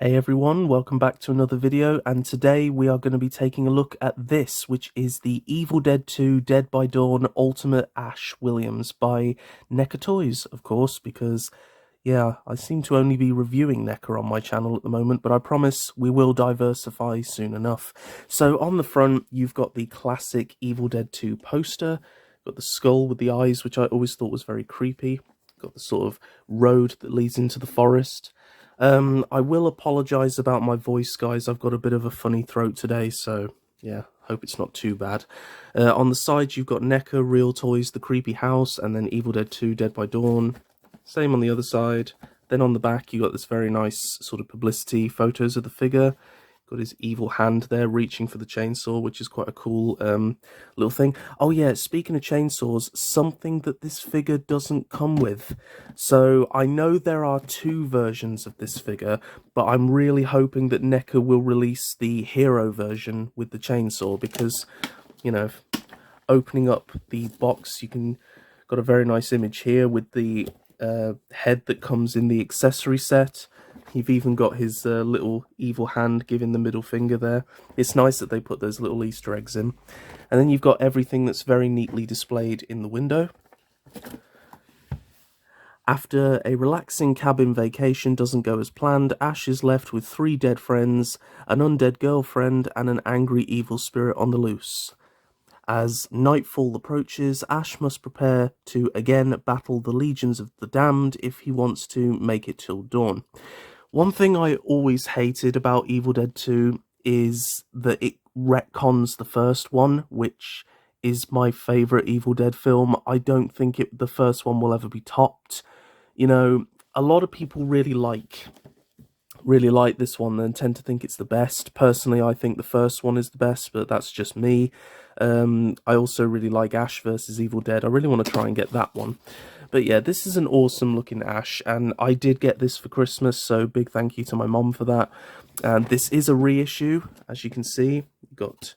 Hey everyone, welcome back to another video, and today we are going to be taking a look at this, which is the Evil Dead 2 Dead by Dawn Ultimate Ash Williams by NECA Toys, of course, because, yeah, I seem to only be reviewing NECA on my channel at the moment, but I promise we will diversify soon enough. So on the front, you've got the classic Evil Dead 2 poster, got the skull with the eyes, which I always thought was very creepy, got the sort of road that leads into the forest. I will apologise about my voice, guys. I've got a bit of a funny throat today, so yeah, hope it's not too bad. On the side, you've got NECA, Real Toys, The Creepy House, and then Evil Dead 2, Dead by Dawn. Same on the other side. Then on the back, you got this very nice sort of publicity photos of the figure. Got his evil hand there reaching for the chainsaw, which is quite a cool little thing. Oh yeah, speaking of chainsaws, something that this figure doesn't come with. So I know there are two versions of this figure, but I'm really hoping that NECA will release the hero version with the chainsaw, because, you know, opening up the box, you can got a very nice image here with the head that comes in the accessory set. You've even got his little evil hand giving the middle finger there. It's nice that they put those little Easter eggs in. And then you've got everything that's very neatly displayed in the window. After a relaxing cabin vacation doesn't go as planned, Ash is left with 3 dead friends, an undead girlfriend, and an angry evil spirit on the loose. As nightfall approaches, Ash must prepare to again battle the legions of the damned if he wants to make it till dawn. One thing I always hated about Evil Dead 2 is that it retcons the first one, which is my favourite Evil Dead film. I don't think the first one will ever be topped. You know, a lot of people really like this one and tend to think it's the best. Personally, I think the first one is the best, but that's just me. I also really like Ash vs Evil Dead. I really want to try and get that one. But yeah, this is an awesome looking Ash, and I did get this for Christmas, so big thank you to my mom for that. And this is a reissue, as you can see. You've got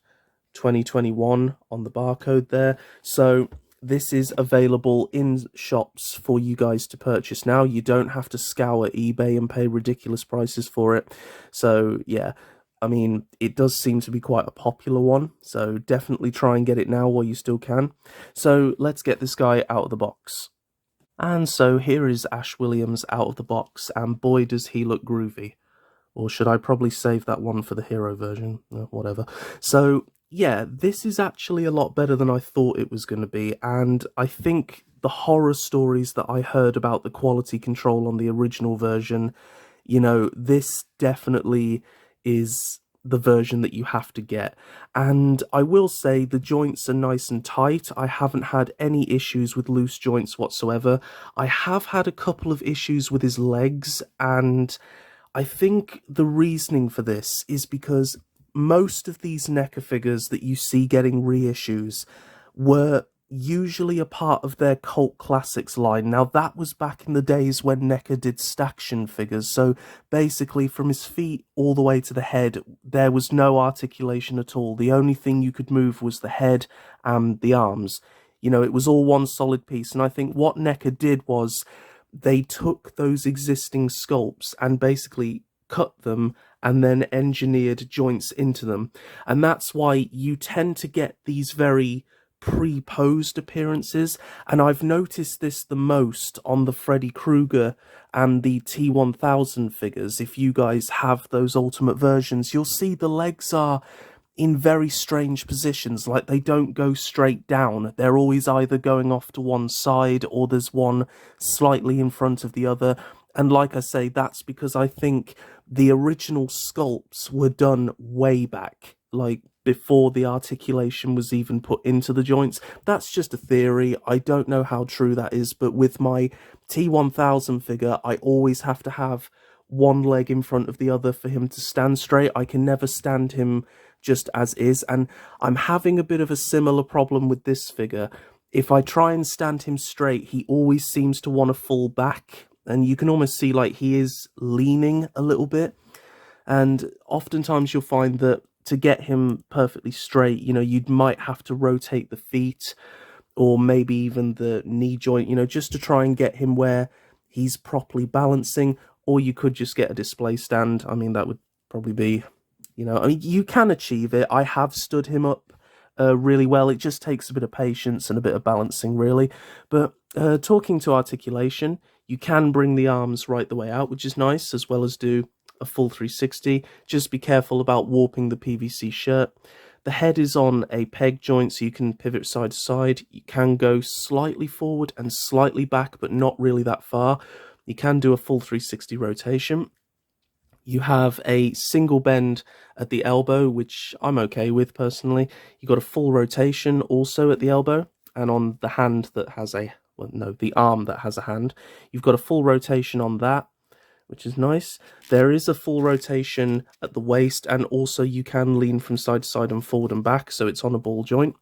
2021 on the barcode there. So this is available in shops for you guys to purchase now. You don't have to scour eBay and pay ridiculous prices for it. So yeah, I mean, it does seem to be quite a popular one. So definitely try and get it now while you still can. So let's get this guy out of the box. And so here is Ash Williams out of the box, and boy does he look groovy. Or should I probably save that one for the hero version? Whatever. So yeah, this is actually a lot better than I thought it was going to be, and I think the horror stories that I heard about the quality control on the original version, you know, this definitely is the version that you have to get. And I will say the joints are nice and tight. I haven't had any issues with loose joints whatsoever. I have had a couple of issues with his legs, and I think the reasoning for this is because most of these NECA figures that you see getting reissues were usually a part of their Cult Classics line. Now, that was back in the days when NECA did Staction figures, so basically from his feet all the way to the head, there was no articulation at all. The only thing you could move was the head and the arms. You know, it was all one solid piece, and I think what NECA did was they took those existing sculpts and basically cut them and then engineered joints into them. And that's why you tend to get these very pre-posed appearances, and I've noticed this the most on the Freddy Krueger and the T-1000 figures. If you guys have those ultimate versions, you'll see the legs are in very strange positions, like they don't go straight down. They're always either going off to one side or there's one slightly in front of the other. And like I say, that's because I think the original sculpts were done way back, like before the articulation was even put into the joints. That's just a theory. I don't know how true that is, but with my T-1000 figure, I always have to have one leg in front of the other for him to stand straight. I can never stand him just as is, and I'm having a bit of a similar problem with this figure. If I try and stand him straight, he always seems to want to fall back, and you can almost see like he is leaning a little bit. And oftentimes you'll find that to get him perfectly straight, you know, you might have to rotate the feet or maybe even the knee joint, you know, just to try and get him where he's properly balancing. or you could just get a display stand. I mean, that would probably be, you know, I mean, you can achieve it. I have stood him up really well. It just takes a bit of patience and a bit of balancing, really. But talking to articulation, you can bring the arms right the way out, which is nice, as well as do a full 360. Just be careful about warping the PVC shirt. The head is on a peg joint, so you can pivot side to side. You can go slightly forward and slightly back, but not really that far. You can do a full 360 rotation. You have a single bend at the elbow, which I'm okay with personally. You've got a full rotation also at the elbow, and on the hand that has a, well, no, the arm that has a hand, you've got a full rotation on that, which is nice. There is a full rotation at the waist, and also you can lean from side to side and forward and back, so it's on a ball joint.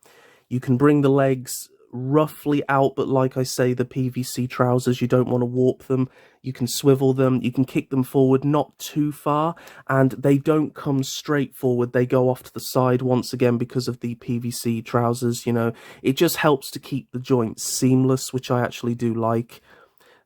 You can bring the legs roughly out, but like I say, the PVC trousers, you don't want to warp them. You can swivel them, you can kick them forward, not too far, and they don't come straight forward. They go off to the side once again because of the PVC trousers, you know. It just helps to keep the joints seamless, which I actually do like.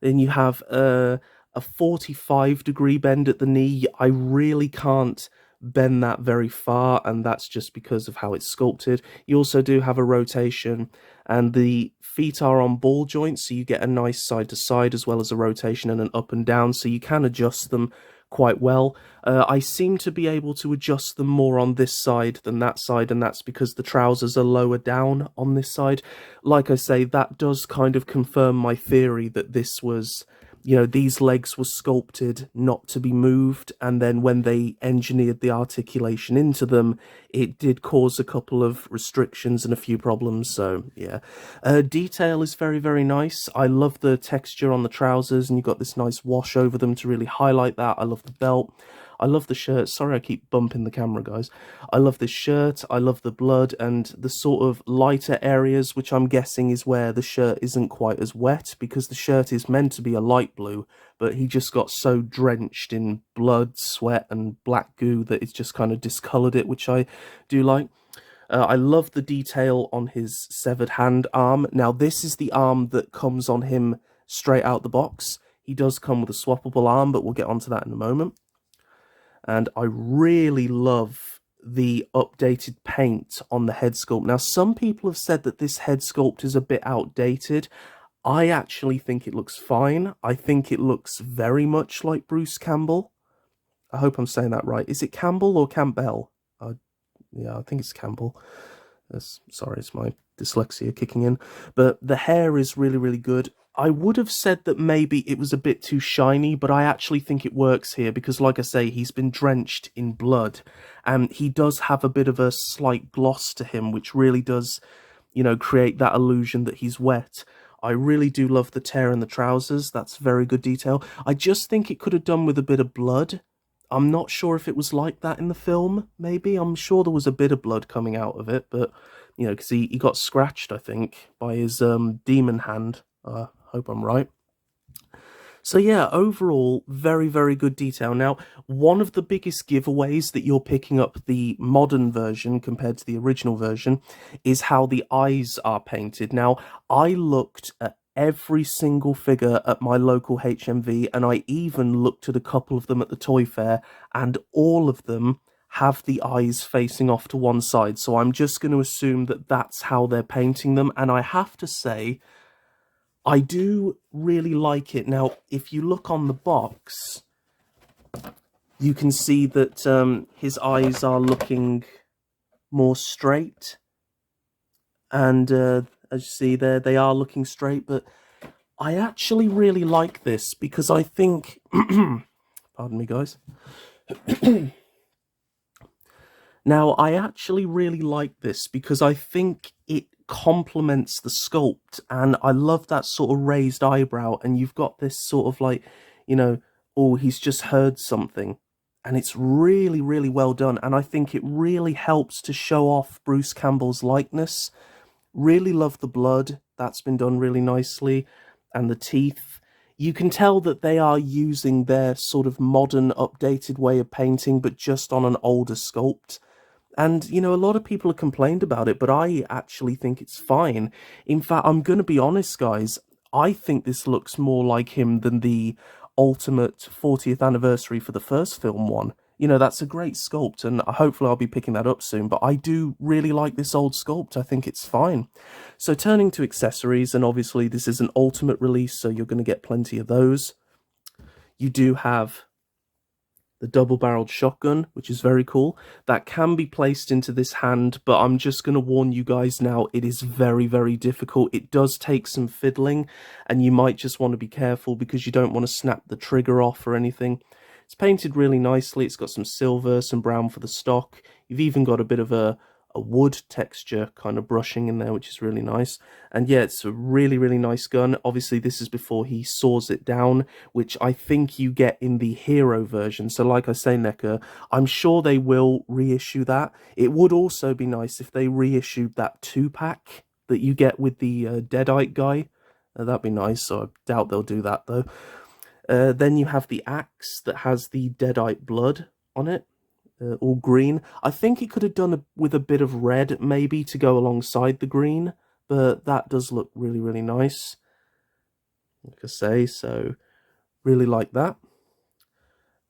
Then you have a 45-degree bend at the knee. I really can't bend that very far, and that's just because of how it's sculpted. You also do have a rotation, and the feet are on ball joints, so you get a nice side to side as well as a rotation and an up and down, so you can adjust them quite well. I seem to be able to adjust them more on this side than that side, and that's because the trousers are lower down on this side. Like I say, that does kind of confirm my theory that this was, you know, these legs were sculpted not to be moved, and then when they engineered the articulation into them, it did cause a couple of restrictions and a few problems, so yeah. Detail is very, very nice. I love the texture on the trousers, and you've got this nice wash over them to really highlight that. I love the belt. I love the shirt. Sorry, I keep bumping the camera, guys. I love this shirt. I love the blood and the sort of lighter areas, which I'm guessing is where the shirt isn't quite as wet, because the shirt is meant to be a light blue, but he just got so drenched in blood, sweat, and black goo that it's just kind of discoloured it, which I do like. I love the detail on his severed hand arm. Now, this is the arm that comes on him straight out the box. He does come with a swappable arm, but we'll get onto that in a moment. And I really love the updated paint on the head sculpt. Now, some people have said that this head sculpt is a bit outdated. I actually think it looks fine. I think it looks very much like Bruce Campbell. I hope I'm saying that right. Is it Campbell or Campbell? Yeah, I think it's Campbell. Sorry, it's my dyslexia kicking in. But the hair is really, really good. I would have said that maybe it was a bit too shiny, but I actually think it works here because, like I say, he's been drenched in blood, and he does have a bit of a slight gloss to him, which really does, you know, create that illusion that he's wet. I really do love the tear in the trousers. That's very good detail. I just think it could have done with a bit of blood. I'm not sure if it was like that in the film, maybe. I'm sure there was a bit of blood coming out of it, but, you know, because he got scratched, I think, by his demon hand. Hope I'm right. So yeah, overall, very, very good detail. Now, one of the biggest giveaways that you're picking up the modern version compared to the original version is how the eyes are painted. Now, I looked at every single figure at my local HMV, and I even looked at a couple of them at the toy fair, and all of them have the eyes facing off to one side. So I'm just going to assume that that's how they're painting them, and I have to say, I do really like it. Now, if you look on the box, you can see that his eyes are looking more straight. And as you see there, they are looking straight. But I actually really like this because I think... Pardon me, guys. Now, I actually really like this because I think it complements the sculpt, and I love that sort of raised eyebrow, and you've got this sort of like, you know, oh, he's just heard something, and it's really, really well done, and I think it really helps to show off Bruce Campbell's likeness. Really love the blood. That's been done really nicely, and the teeth. You can tell that they are using their sort of modern, updated way of painting, but just on an older sculpt. And, you know, a lot of people have complained about it, but I actually think it's fine. In fact, I'm going to be honest, guys, I think this looks more like him than the Ultimate 40th anniversary for the first film one. You know, that's a great sculpt, and hopefully I'll be picking that up soon, but I do really like this old sculpt. I think it's fine. So turning to accessories, and obviously this is an Ultimate release, so you're going to get plenty of those. You do have the double-barreled shotgun, which is very cool. That can be placed into this hand, but I'm just going to warn you guys now, it is very, very difficult. It does take some fiddling, and you might just want to be careful because you don't want to snap the trigger off or anything. It's painted really nicely. It's got some silver, some brown for the stock. You've even got a bit of a wood texture kind of brushing in there, which is really nice. And yeah, it's a really, really nice gun. Obviously, this is before he saws it down, which I think you get in the hero version. So like I say, NECA, I'm sure they will reissue that. It would also be nice if they reissued that 2-pack that you get with the Deadite guy. That'd be nice, so I doubt they'll do that though. Then you have the axe that has the Deadite blood on it. All green. I think it could have done with a bit of red maybe to go alongside the green, but that does look really, really nice, like I say, so really like that.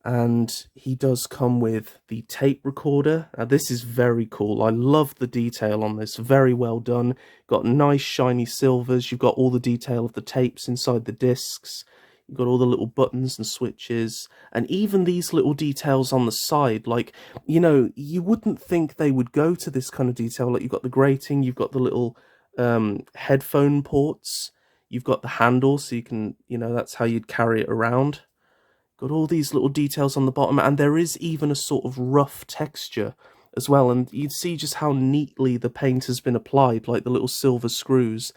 And he does come with the tape recorder. Now this is very cool. I love the detail on this, very well done. Got nice shiny silvers. You've got all the detail of the tapes inside the discs. You've got all the little buttons and switches, and even these little details on the side, like, you know, you wouldn't think they would go to this kind of detail. Like, you've got the grating, you've got the little headphone ports, you've got the handle, so you can, you know, that's how you'd carry it around. Got all these little details on the bottom, and there is even a sort of rough texture as well, and you'd see just how neatly the paint has been applied, like the little silver screws.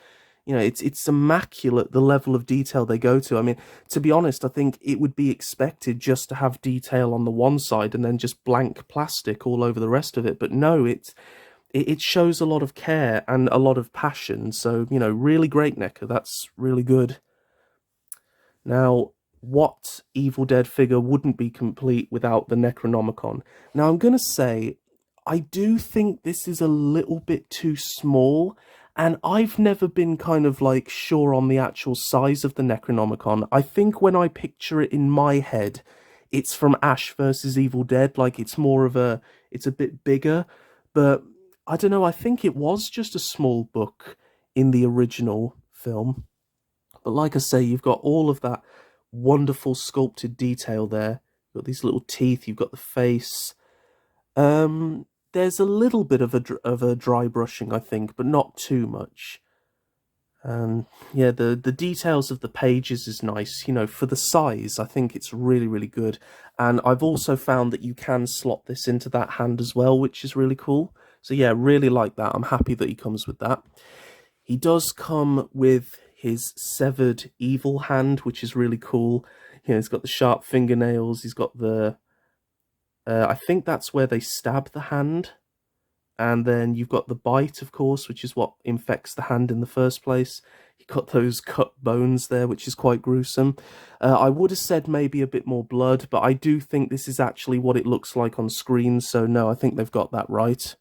You know, it's immaculate, the level of detail they go to. I mean, to be honest, I think it would be expected just to have detail on the one side and then just blank plastic all over the rest of it. But no, it shows a lot of care and a lot of passion. So, you know, really great, NECA. That's really good. Now, what Evil Dead figure wouldn't be complete without the Necronomicon? Now, I'm going to say, I do think this is a little bit too small. And I've never been kind of like sure on the actual size of the Necronomicon. I think when I picture it in my head, it's from Ash vs. Evil Dead. Like it's a bit bigger. But I don't know, I think it was just a small book in the original film. But like I say, you've got all of that wonderful sculpted detail there. You've got these little teeth, you've got the face. There's a little bit of a dry brushing, I think, but not too much. And yeah, the details of the pages is nice. You know, for the size, I think it's really, really good. And I've also found that you can slot this into that hand as well, which is really cool. So yeah, really like that. I'm happy that he comes with that. He does come with his severed evil hand, which is really cool. You know, he's got the sharp fingernails. He's got the... I think that's where they stab the hand. And then you've got the bite, of course, which is what infects the hand in the first place. You've got those cut bones there, which is quite gruesome. I would have said maybe a bit more blood, but I do think this is actually what it looks like on screen. So no, I think they've got that right.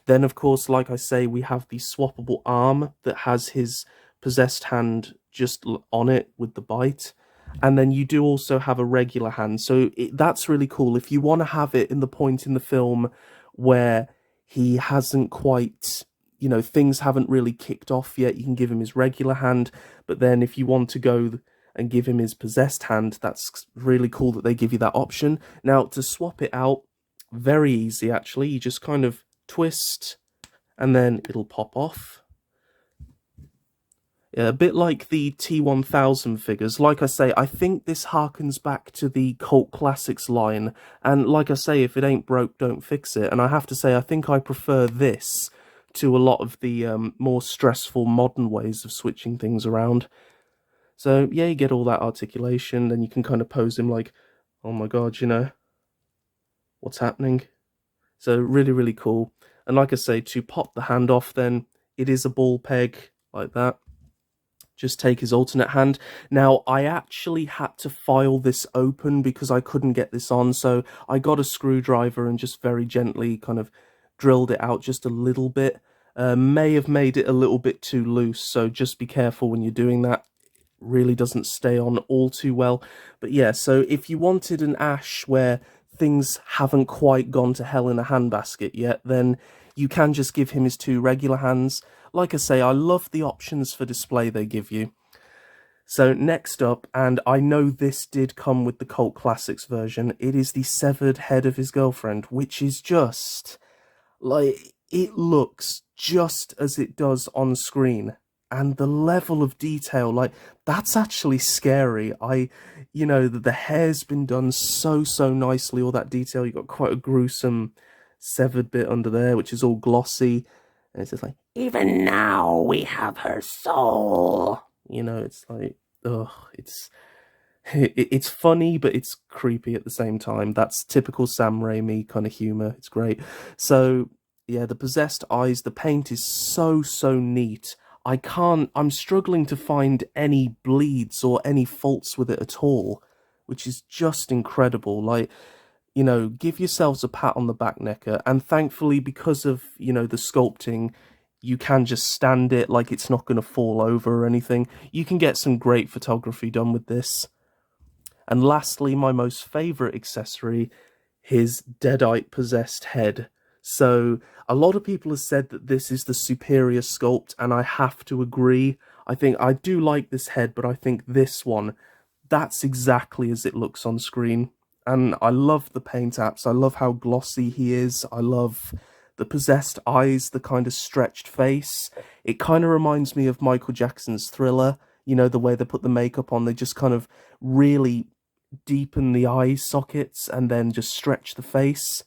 Then, of course, like I say, we have the swappable arm that has his possessed hand just on it with the bite. And then you do also have a regular hand. So that's really cool. If you want to have it in the point in the film where he hasn't quite, you know, things haven't really kicked off yet, you can give him his regular hand. But then if you want to go and give him his possessed hand, that's really cool that they give you that option. Now, to swap it out, very easy, actually. You just kind of twist and then it'll pop off. Yeah, a bit like the T1000 figures. Like I say, I think this harkens back to the Cult Classics line. And like I say, if it ain't broke, don't fix it. And I have to say, I think I prefer this to a lot of the more stressful modern ways of switching things around. So, yeah, you get all that articulation. Then you can kind of pose him like, oh my god, you know, what's happening? So, really, really cool. And like I say, to pop the hand off, then it is a ball peg like that. Just take his alternate hand. Now, I actually had to file this open because I couldn't get this on, so I got a screwdriver and just very gently kind of drilled it out just a little bit. May have made it a little bit too loose, so just be careful when you're doing that. really doesn't stay on all too well. But yeah, so if you wanted an Ash where things haven't quite gone to hell in a handbasket yet, then you can just give him his 2 regular hands. Like I say, I love the options for display they give you. So next up, and I know this did come with the Cult Classics version, it is the severed head of his girlfriend, which is just, like, it looks just as it does on screen. And the level of detail, like, that's actually scary. You know, the hair's been done so nicely, all that detail. You've got quite a gruesome severed bit under there, which is all glossy. And it's just like, even now we have her soul. You know, it's like, ugh, it's funny, but it's creepy at the same time. That's typical Sam Raimi kind of humor. It's great. So, yeah, the possessed eyes, the paint is so neat. I'm struggling to find any bleeds or any faults with it at all, which is just incredible. Like, you know, give yourselves a pat on the back, NECA, and thankfully, because of, you know, the sculpting, you can just stand it, like it's not going to fall over or anything. You can get some great photography done with this. And lastly, my most favourite accessory, his deadite possessed head. So, a lot of people have said that this is the superior sculpt, and I have to agree. I think I do like this head, but I think this one, that's exactly as it looks on screen. And I love the paint apps, I love how glossy he is, I love the possessed eyes, the kind of stretched face. It kind of reminds me of Michael Jackson's Thriller, you know, the way they put the makeup on, they just kind of really deepen the eye sockets and then just stretch the face.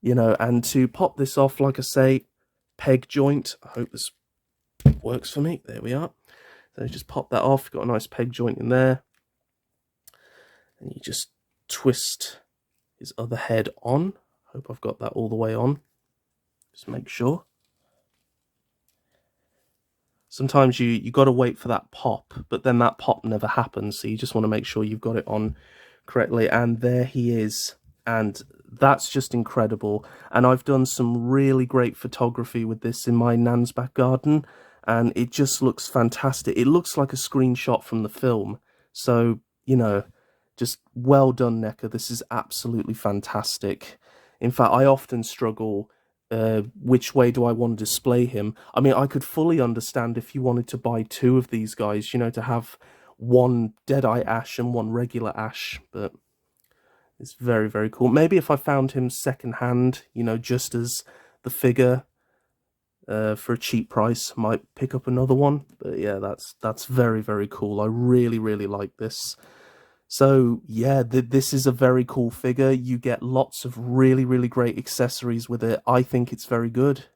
You know, and to pop this off, like I say, peg joint. I hope this works for me. There we are. So just pop that off. Got a nice peg joint in there. And you just twist his other head on. Hope I've got that all the way on. Just make sure. Sometimes you got to wait for that pop, but then that pop never happens. So you just want to make sure you've got it on correctly. And there he is. And that's just incredible. And I've done some really great photography with this in my nan's back garden, and it just looks fantastic. It looks like a screenshot from the film. So, you know, just well done, NECA. This is absolutely fantastic. In fact, I often struggle, which way do I want to display him? I mean, I could fully understand if you wanted to buy 2 of these guys, you know, to have one Deadeye Ash and one regular Ash, but it's very cool. Maybe if I found him secondhand, you know, just as the figure for a cheap price, might pick up another one. But yeah, that's very cool. I really like this. So yeah, this is a very cool figure. You get lots of really great accessories with it. I think it's very good.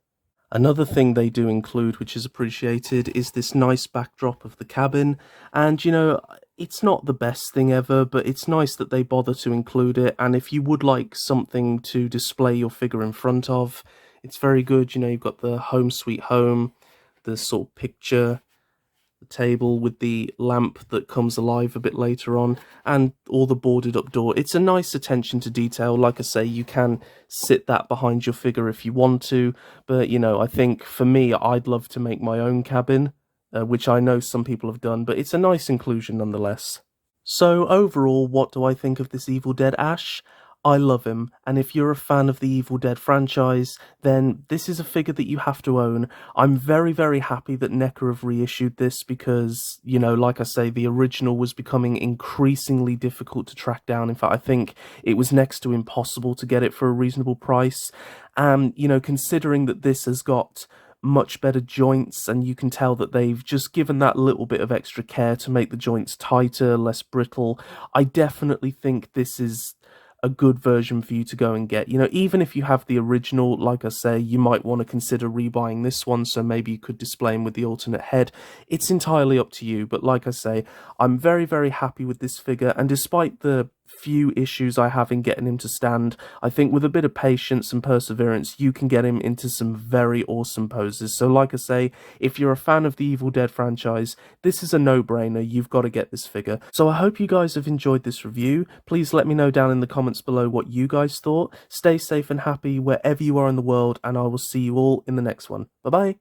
Another thing they do include, which is appreciated, is this nice backdrop of the cabin. And, you know, it's not the best thing ever, but it's nice that they bother to include it. And if you would like something to display your figure in front of, it's very good. You know, you've got the home sweet home, the sort of picture, the table with the lamp that comes alive a bit later on, and all the boarded up door. It's a nice attention to detail. Like I say, you can sit that behind your figure if you want to, but you know, I think for me, I'd love to make my own cabin, which I know some people have done, but it's a nice inclusion nonetheless. So overall, what do I think of this Evil Dead Ash? I love him, and if you're a fan of the Evil Dead franchise, then this is a figure that you have to own. I'm very happy that NECA have reissued this because, you know, like I say, the original was becoming increasingly difficult to track down. In fact, I think it was next to impossible to get it for a reasonable price. And, you know, considering that this has got much better joints, and you can tell that they've just given that little bit of extra care to make the joints tighter, less brittle, I definitely think this is a good version for you to go and get. You know, even if you have the original, like I say, you might want to consider rebuying this one, so maybe you could display him with the alternate head. It's entirely up to you, but like I say, I'm very happy with this figure, and despite the few issues I have in getting him to stand, I think with a bit of patience and perseverance, you can get him into some very awesome poses. So like I say, if you're a fan of the Evil Dead franchise, this is a no-brainer. You've got to get this figure. So I hope you guys have enjoyed this review. Please let me know down in the comments below what you guys thought. Stay safe and happy wherever you are in the world, and I will see you all in the next one. Bye-bye.